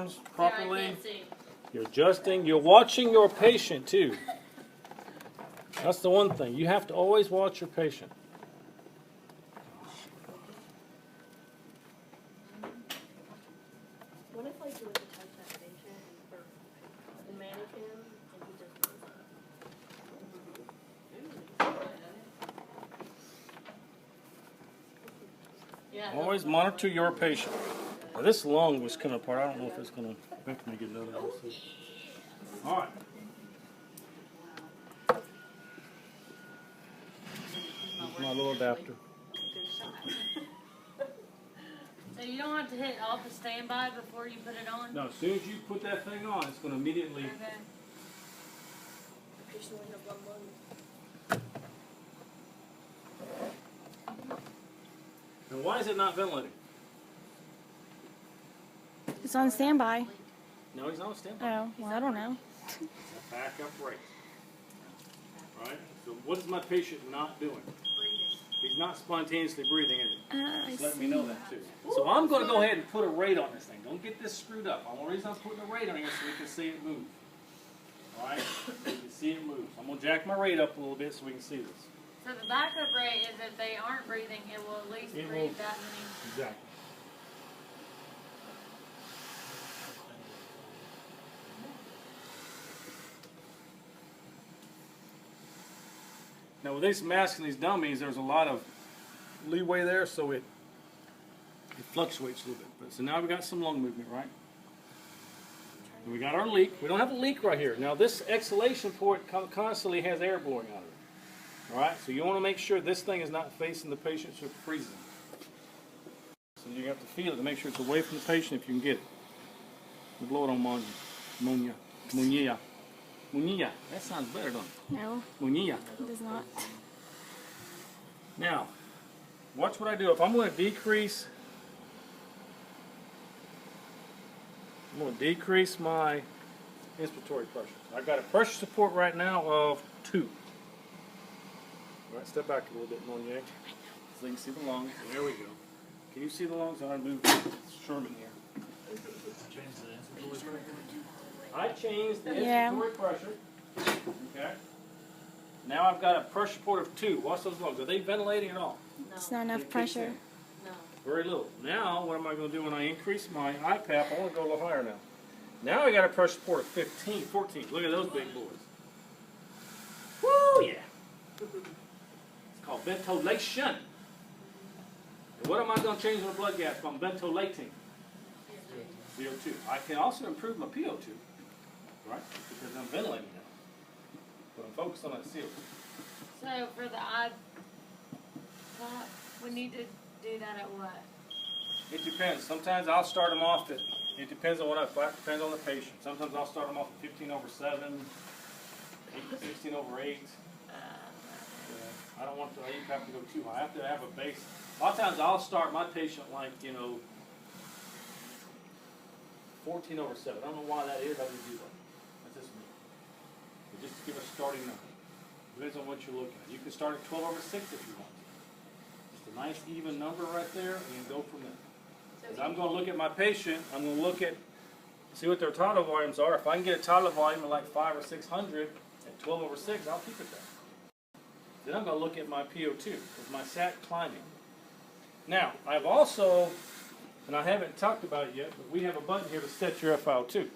arms properly. Yeah, I can't see. You're adjusting. You're watching your patient too. That's the one thing. You have to always watch your patient. What if like you went to touch that patient or the mannequin and he just goes Yeah. Always monitor your patient. Now this lung was coming apart. I don't know if it's going to make me get another one. All right. Here's my little adapter. So you don't have to hit off the standby before you put it on? Now, as soon as you put that thing on, it's going to immediately. Okay. just only have one lung. And why is it not ventilating? It's on standby. No, he's not on standby. Oh, well, I don't know. It's a backup rate. Right? So what is my patient not doing? He's not spontaneously breathing, is he? I Just let see. me know that too. So I'm going to go ahead and put a rate on this thing. Don't get this screwed up. The only reason I'm putting a rate on here so we can see it move. All right? So we can see it move. So I'm going to jack my rate up a little bit so we can see this. So the backup rate is if they aren't breathing, it will at least It breathe will- that many. Exactly. Now with these masks and these dummies, there's a lot of leeway there, so it fluctuates a little bit. But so now we got some lung movement, right? And we got our leak. We don't have a leak right here. Now this exhalation port constantly has air blowing out of it. All right, so you want to make sure this thing is not facing the patient so it freezes. So you have to feel it to make sure it's away from the patient if you can get it. We blow it on Monia. Munilla. That sounds better, doesn't it? No, Munilla. it does not. Now, watch what I do. If I'm going to decrease, my inspiratory pressure. I've got a pressure support right now of 2. All right, step back a little bit, Monia, so you can see the lungs. There we go. Can you see the lungs? I'm going to move Sherman here. I changed the inspiratory pressure. Okay. Now I've got a pressure support of 2. Watch those lungs. Are they ventilating at all? No. It's not enough It kicks pressure. in. No. Very little. Now, what am I going to do when I increase my IPAP? I want to go a little higher now. Now I got a pressure support of 15, 14. Look at those big boys. Woo, yeah. It's called ventilation. And what am I going to change my blood gas if I'm ventilating? CO2. I can also improve my PO2, right? Because I'm ventilating now. But I'm focused on that CO2. So for the IPAP, we need to do that at what? It depends. Sometimes I'll start them off at, it depends on depends on the patient. Sometimes I'll start them off at 15/7, 16/8. I don't want the IPAP to go too high. I have to have a base. A lot of times I'll start my patient like, 14/7. I don't know why that is. I just do that. That's just me. But just to give a starting number. Depends on what you're looking at. You can start at 12/6 if you want to. Just a nice even number right there, and go from there. Because I'm going to look at my patient. I'm going to look at, see what their tidal volumes are. If I can get a tidal volume of like 500 or 600 at 12/6, I'll keep it there. Then I'm going to look at my PO2 with my SAT climbing. Now, I've also, and I haven't talked about it yet, but we have a button here to set your FiO2.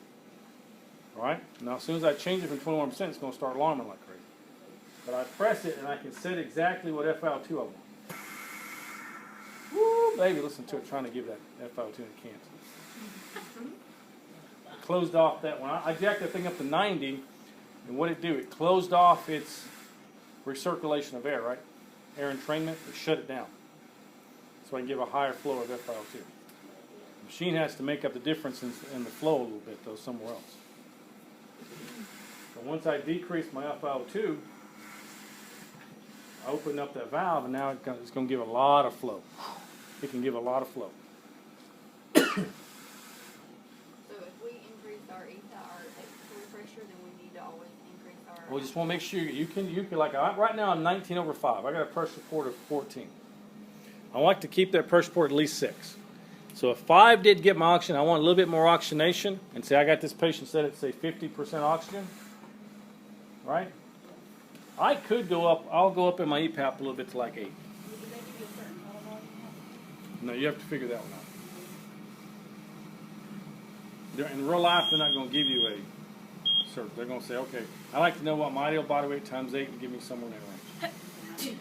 All right? Now, as soon as I change it from 21%, it's going to start alarming like crazy. But I press it, and I can set exactly what FiO2 I want. Woo, baby, listen to it, trying to give that FiO2 and it can't. Closed off that one. I jacked that thing up to 90, and what it do? It closed off its recirculation of air, right? Air entrainment, it shut it down. So I can give a higher flow of FiO2. The machine has to make up the difference in the flow a little bit, though, somewhere else. So once I decrease my FiO2, I open up that valve, and now it's going to give a lot of flow. It can give a lot of flow. So if we increase our expiratory pressure, then we need to always increase our. Well, just want to make sure you can like right now I'm 19/5. I got a pressure support of 14. I like to keep that pressure support at least 6. So if 5 did get my oxygen, I want a little bit more oxygenation, and say I got this patient set at say 50% oxygen, right? I could go up. I'll go up in my EPAP a little bit to like 8. Did they give you a certain amount of volume? No, you have to figure that one out. In real life, they're not going to give you a cert. They're going to say, okay, I like to know what my ideal body weight times 8 and give me somewhere in that range.